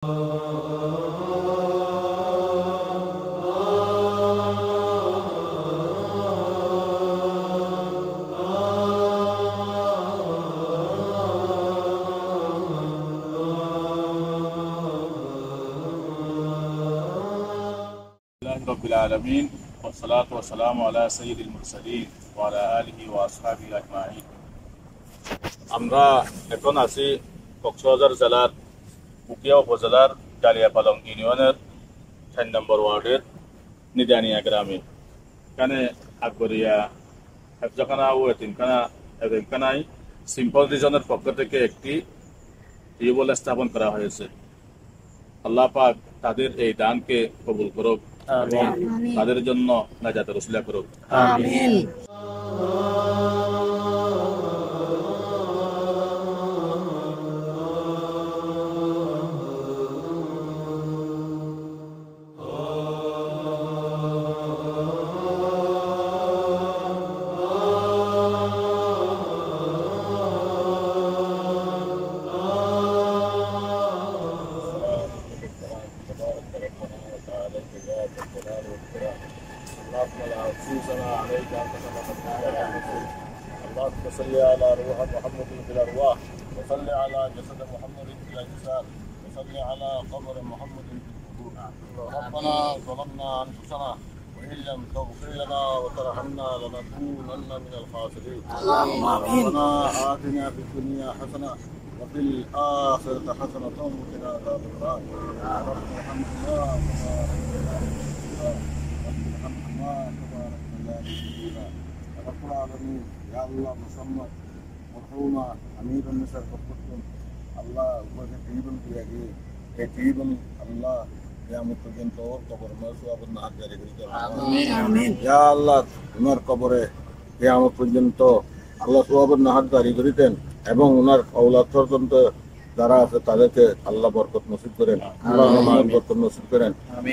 رب العالمين والصلاة والسلام على سيد المرسلين وعلى آله وأصحابه أجمعين। আমরা এখন আছি কক্সবাজার জেলার উকিয়া উপজেলার জালিয়াপালং ইউনিয়নের 4 নম্বর ওয়ার্ডের নিদানিয়া গ্রামে। এখানে আকবরিয়া হেফজখানা ও এতিমখানায় সিম্পোজিশনের পক্ষ থেকে একটি টিউবওয়েল স্থাপন করা হয়েছে। আল্লাহ পাক তাদের এই দানকে কবুল করুক এবং তাদের জন্য নাজাতের ওসিলা করুক। আমিন। اللهم لا عزيزنا عليك أنت خلقتنا يا رسول. اللهم صل على روح محمد في الأرواح وصل على جسد محمد في الأجساد وصل على قبر محمد في القبور. ربنا ظلمنا أنفسنا وإن لم تغفر لنا وترحمنا لنكونن من الخاسرين. ربنا آتنا في الدنيا حسنة وفي الآخرة حسنة وقنا عذاب النار. رب ارحمنا رب العالمين يا الله محمد مرحوما أمير النساء فقطن الله وجه تيبن بيجي تيبن الله يا متقين طور قبر ما سوى بالنهار جاري آمين يا الله উনার কবরে কিয়ামত পর্যন্ত আল্লাহ সুবহানাহু নাহার জারি করিতেন এবং উনার আওলাদ পর্যন্ত যারা আছে তাদেরকে আল্লাহ বরকত নসিব করেন, আল্লাহ বরকত নসিব করেন।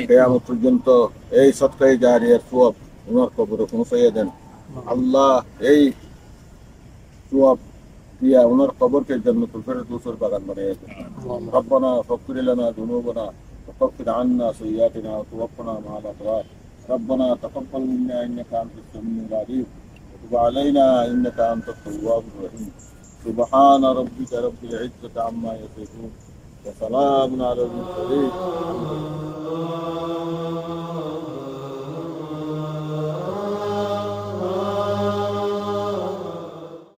কিয়ামত পর্যন্ত এই সদকায়ে জারিয়ার সওয়াব উনার কবরে পৌঁছাইয়া দেন। আল্লাহ এই সওয়াব দিয়া উনার কবরকে জান্নাতুল ফেরদৌসের বাগান বানিয়ে দেন। রব্বানা ফাগফির লানা যুনুবানা ওয়াকাফির আন্না সাইয়্যাতিনা ওয়া তাওফানা মা'আল আবরার। রব্বানা তাকাব্বাল মিন্না ইন্নাকা আনতাস সামিউল আলিম ওয়া তুব আলাইনা ইন্নাকা আনতাত তাওয়াবুর রহিম। سبحان ربك رب العزة عما يصفون وسلام على المرسلين.